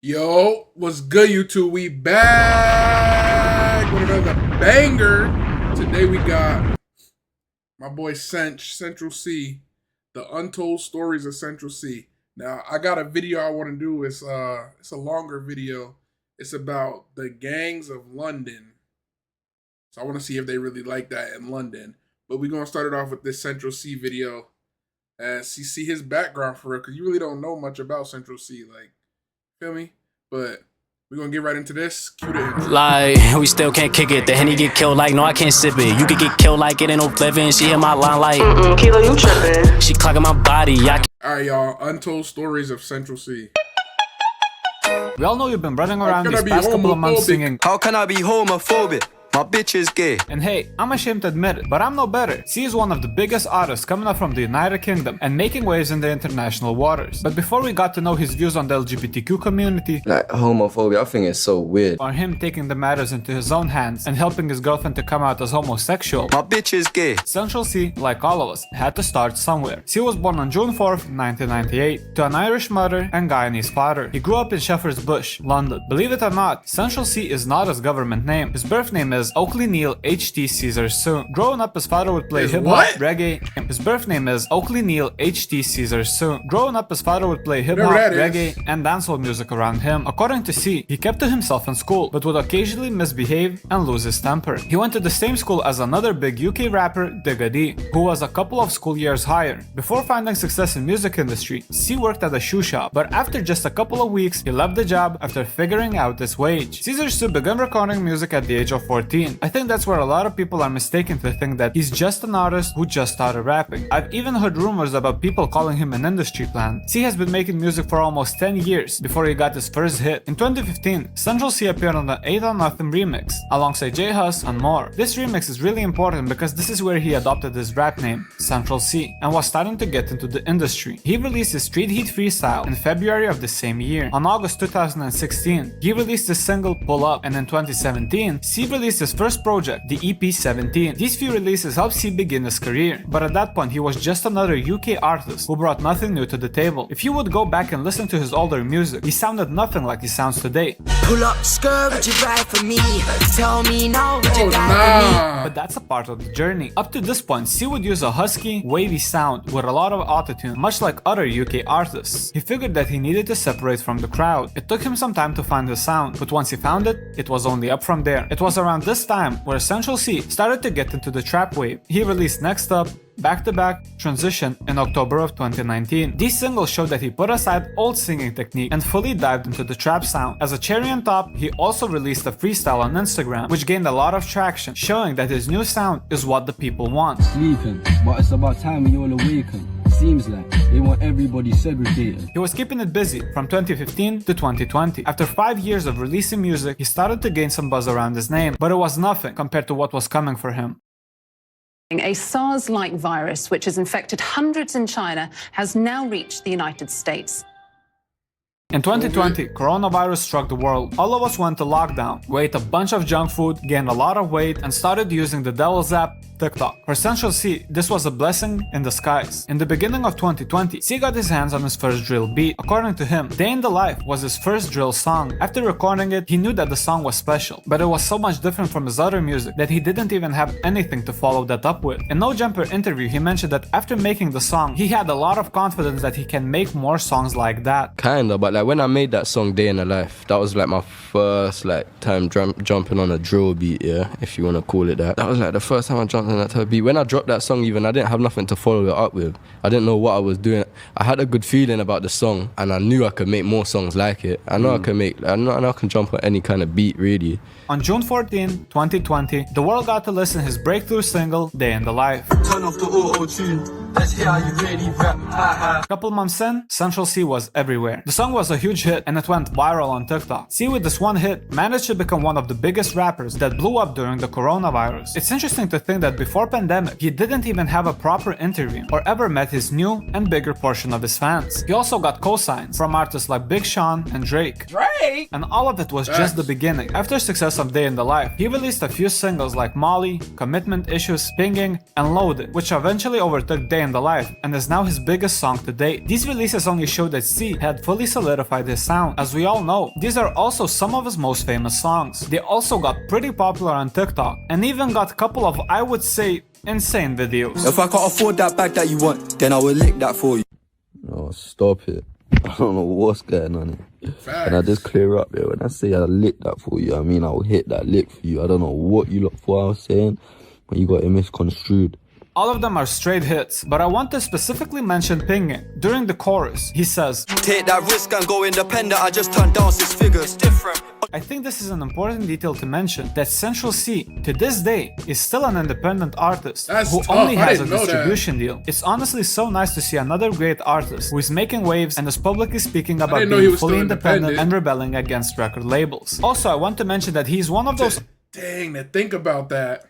Yo, what's good, YouTube? We back with another banger. Today we got my boy Central C, the Untold Stories of Central C. Now I got a video I want to do. It's a longer video. It's about the gangs of London. So I want to see if they really like that in London. But we're gonna start it off with this Central C video and see his background for real, because you really don't know much about Central C. Like, feel me? But we're gonna get right into this. Cue the intro. Like, we still can't kick it. The Henny get killed like, no, I can't sip it. You could get killed like, it ain't no living. She hit my line like, Kilo, you tripping. She clocking my body. Alright, y'all. Untold Stories of Central C. We all know you've been running around these past couple of months singing, "How can I be homophobic? My bitch is gay." and hey, I'm ashamed to admit it, but I'm no better. C is one of the biggest artists coming up from the United Kingdom and making waves in the international waters. But before we got to know his views on the LGBTQ community, Like, homophobia, I think it's so weird. or him taking the matters into his own hands and helping his girlfriend to come out as homosexual, My bitch is gay. Central C, like all of us, had to start somewhere. C was born on June 4th, 1998, to an Irish mother and Guyanese father. He grew up in Shepherd's Bush, London. Believe it or not, Central C is not his government name. His birth name is Oakley Neil H.T. Caesar Soon. Growing up, his father would play hip-hop, what? reggae. His birth name is Oakley Neil H.T. Caesar Soon. Growing up, his father would play hip-hop, that is. reggae, and dancehall music around him. According to C, he kept to himself in school, but would occasionally misbehave and lose his temper. He went to the same school as another big UK rapper, Digga D, who was a couple of school years higher. Before finding success in music industry, C worked at a shoe shop, but after just a couple of weeks, he left the job after figuring out his wage. Caesar Sue began recording music at the age of 14. I think that's where a lot of people are mistaken to think that he's just an artist who just started rapping. I've even heard rumors about people calling him an industry plant. C has been making music for almost 10 years before he got his first hit. In 2015, Central C appeared on the 8 on Nothing remix, alongside J Hus and more. This remix is really important because this is where he adopted his rap name, Central C, and was starting to get into the industry. He released his Street Heat freestyle in February of the same year. On August 2016, he released his single Pull Up, and in 2017, C released his first project, the EP 17. These few releases helped C begin his career, but at that point he was just another UK artist who brought nothing new to the table. If you would go back and listen to his older music, he sounded nothing like he sounds today. Pull up skirt, would you ride for me? Tell me now, would you die for me? But that's a part of the journey. Up to this point, C would use a husky, wavy sound with a lot of autotune, much like other UK artists. He figured that he needed to separate from the crowd. It took him some time to find his sound, but once he found it, it was only up from there. It was around this time where Central C started to get into the trap wave. He released Next Up, Back to Back, Transition in October of 2019. These singles showed that he put aside old singing technique and fully dived into the trap sound. As a cherry on top, he also released a freestyle on Instagram, which gained a lot of traction, showing that his new sound is what the people want. Sleeping, but it's about time we all awaken. Seems like they want everybody segregated. He was keeping it busy from 2015 to 2020. After 5 years of releasing music, he started to gain some buzz around his name, but it was nothing compared to what was coming for him. A SARS-like virus, which has infected hundreds in China, has now reached the United States. In 2020, coronavirus struck the world. All of us went to lockdown. We ate a bunch of junk food, gained a lot of weight, and started using the devil's app, TikTok. For Central C, this was a blessing in disguise. In the beginning of 2020, C got his hands on his first drill beat. According to him, Day in the Life was his first drill song. After recording it, he knew that the song was special, but it was so much different from his other music that he didn't even have anything to follow that up with. In No Jumper interview, he mentioned that after making the song, he had a lot of confidence that he can make more songs like that. Kinda, but like when I made that song Day in the Life, that was like my first like time jumping on a drill beat, yeah, if you wanna call it that. That was like the first time I jumped on that type of beat. When I dropped that song, even I didn't have nothing to follow it up with. I didn't know what I was doing. I had a good feeling about the song, and I knew I could make more songs like it. I know I know I can jump on any kind of beat, really. On June 14, 2020, the world got to listen his breakthrough single, Day in the Life. Turn off the auto-tune. Let's hear how you really rap. A couple months in, Central C was everywhere. The song was a huge hit and it went viral on TikTok. C, with this one hit, managed to become one of the biggest rappers that blew up during the coronavirus. It's interesting to think that before pandemic, he didn't even have a proper interview or ever met his new and bigger portion of his fans. He also got cosigns from artists like Big Sean and Drake. And all of it was just the beginning. After success of Day in the Life, he released a few singles like Molly, Commitment Issues, Pinging, and Loaded, which eventually overtook Day Day in the Life and is now his biggest song to date. These releases only show that C had fully solidified his sound. As we all know, these are also some of his most famous songs. They also got pretty popular on TikTok and even got a couple of, I would say, insane videos. If I can't afford that bag that you want, then I will lick that for you. Oh, stop it. I don't know what's going on here. Can I just clear up here? When I say I lick that for you, I mean I will hit that lick for you. I don't know what you look for I was saying, but you got it misconstrued. All of them are straight hits, but I want to specifically mention Pingin. During the chorus, he says, Take that risk and go independent, I just turned down 6 figures. Different. I think this is an important detail to mention, that Central C, to this day, is still an independent artist who only has a distribution deal. It's honestly so nice to see another great artist who is making waves and is publicly speaking about being fully independent and rebelling against record labels. Also, I want to mention that he's one of those... Dang, to think about that.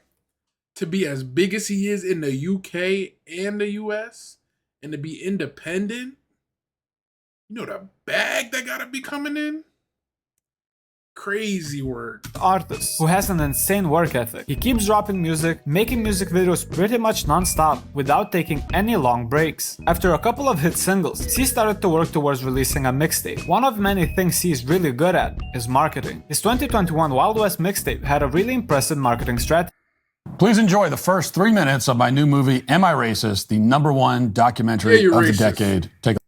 To be as big as he is in the UK and the US, and to be independent, you know the bag that gotta be coming in? Crazy work. Artist who has an insane work ethic. He keeps dropping music, making music videos pretty much non-stop without taking any long breaks. After a couple of hit singles, C started to work towards releasing a mixtape. One of many things C is really good at is marketing. His 2021 Wild West mixtape had a really impressive marketing strategy. Please enjoy the first 3 minutes of my new movie, Am I Racist?, the #1 documentary of the decade. Take a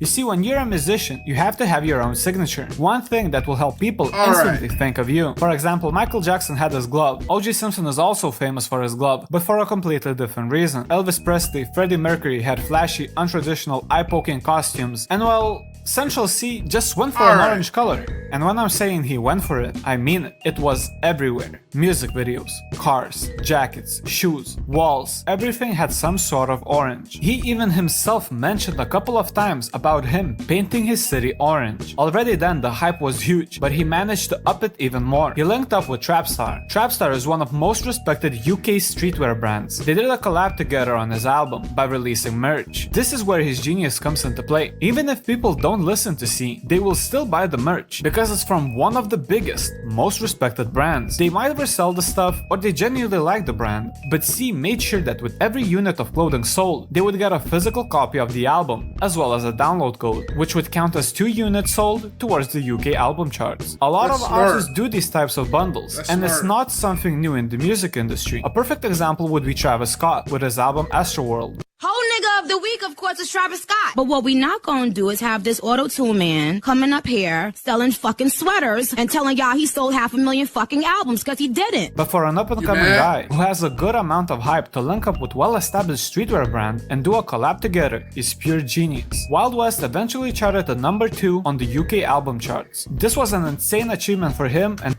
You see, when you're a musician, you have to have your own signature. One thing that will help people instantly think of you. For example, Michael Jackson had his glove. O.J. Simpson is also famous for his glove, but for a completely different reason. Elvis Presley, Freddie Mercury had flashy, untraditional, eye-poking costumes, and well, Central C just went for an orange color. And when I'm saying he went for it, I mean it. It was everywhere. Music videos, cars, jackets, shoes, walls, everything had some sort of orange. He even himself mentioned a couple of times about him painting his city orange. Already then the hype was huge, but he managed to up it even more. He linked up with Trapstar. Trapstar is one of most respected UK streetwear brands. They did a collab together on his album by releasing merch. This is where his genius comes into play. Even if people don't listen to C, they will still buy the merch because it's from one of the biggest, most respected brands. They might either sell the stuff or they genuinely like the brand, but C made sure that with every unit of clothing sold, they would get a physical copy of the album, as well as a download code, which would count as 2 units sold towards the UK album charts. A lot of artists do these types of bundles, and it's not something new in the music industry. A perfect example would be Travis Scott with his album Astroworld. Whole nigga of the week, of course, is Travis Scott. But what we not gonna do is have this auto-tune man coming up here selling fucking sweaters and telling y'all he sold 500,000 fucking albums, because he didn't. But for an up-and-coming guy who has a good amount of hype to link up with well-established streetwear brand and do a collab together is pure genius. Wild West eventually charted at #2 on the UK album charts. This was an insane achievement for him. And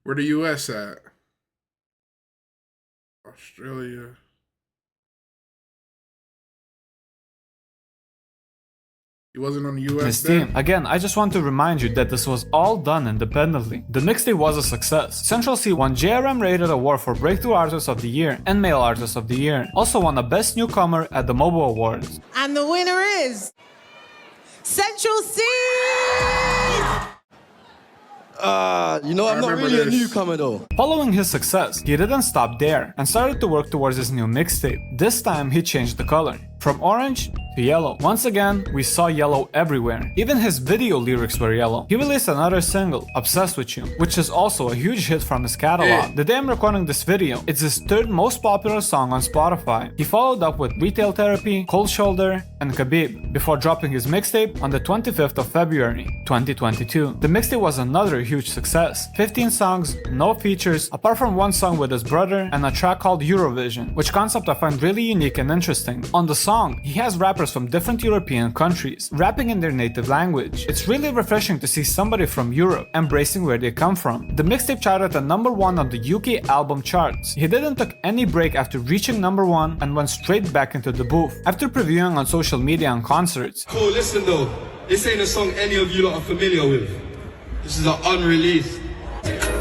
where the US at? Australia. He wasn't on the US his team. Again, I just want to remind you that this was all done independently. The mixtape was a success. Central C won JRM Rated Award for Breakthrough Artist of the Year and Male Artist of the Year. Also won a Best Newcomer at the MOBO Awards. And the winner is Central C! You know, I'm not really a newcomer though. Following his success, he didn't stop there and started to work towards his new mixtape. This time, he changed the color. From orange to yellow. Once again, we saw yellow everywhere. Even his video lyrics were yellow. He released another single, Obsessed With You, which is also a huge hit from his catalog. The day I'm recording this video, it's his 3rd most popular song on Spotify. He followed up with Retail Therapy, Cold Shoulder, and Khabib, before dropping his mixtape on the 25th of February, 2022. The mixtape was another huge success. 15 songs, no features, apart from one song with his brother and a track called Eurovision, which concept I find really unique and interesting. On the song, he has rappers from different European countries, rapping in their native language. It's really refreshing to see somebody from Europe embracing where they come from. The mixtape charted at #1 on the UK album charts. He didn't take any break after reaching #1 and went straight back into the booth. After previewing on social media and concerts. Cool, listen though, this ain't a song any of you lot are familiar with. This is an unreleased.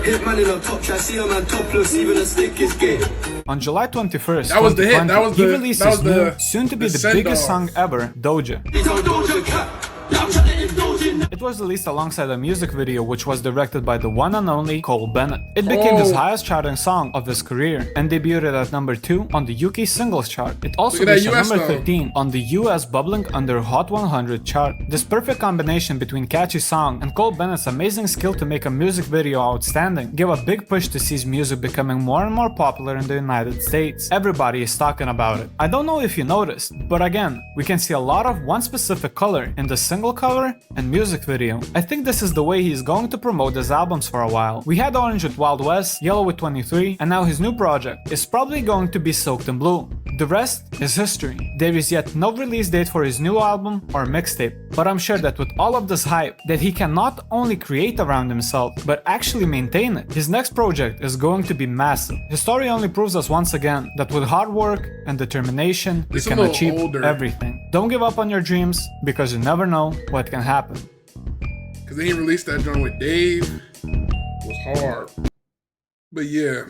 Hitman in a top try, see a man topless, even a stick is gay. On July 21st, that was the hit. That was he released his new, soon to be the biggest song ever, Doja. It was released alongside a music video which was directed by the one and only Cole Bennett. It became his highest charting song of his career and debuted at number 2 on the UK singles chart. It also reached number 13 on the US Bubbling Under Hot 100 chart. This perfect combination between catchy song and Cole Bennett's amazing skill to make a music video outstanding gave a big push to C's music becoming more and more popular in the United States. Everybody is talking about it. I don't know if you noticed, but again, we can see a lot of one specific color in the single cover and music video. I think this is the way he's going to promote his albums for a while. We had Orange with Wild West, Yellow with 23, and now his new project is probably going to be Soaked in Blue. The rest is history. There is yet no release date for his new album or mixtape, but I'm sure that with all of this hype that he can not only create around himself, but actually maintain it. His next project is going to be massive. His story only proves us once again that with hard work and determination, you can achieve everything. Don't give up on your dreams, because you never know what can happen. Because then he released that joint with Dave. It was hard. But yeah.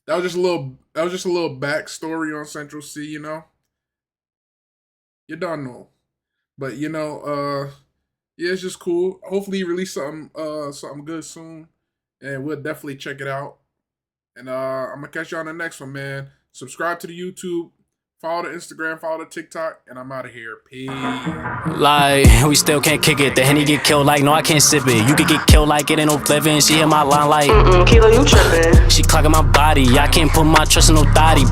That was just a little backstory on Central C, you know. You don't know. But you know, yeah, it's just cool. Hopefully he release something good soon. And we'll definitely check it out. And I'm gonna catch you on the next one, man. Subscribe to the YouTube, follow the Instagram, follow the TikTok, and I'm out of here. Peace. Like, we still can't kick it. The Henny get killed like, no, I can't sip it. You could get killed like it ain't no living. She hit my line like, Kilo, you tripping. She clocking my body. I can't put my trust in no thotty.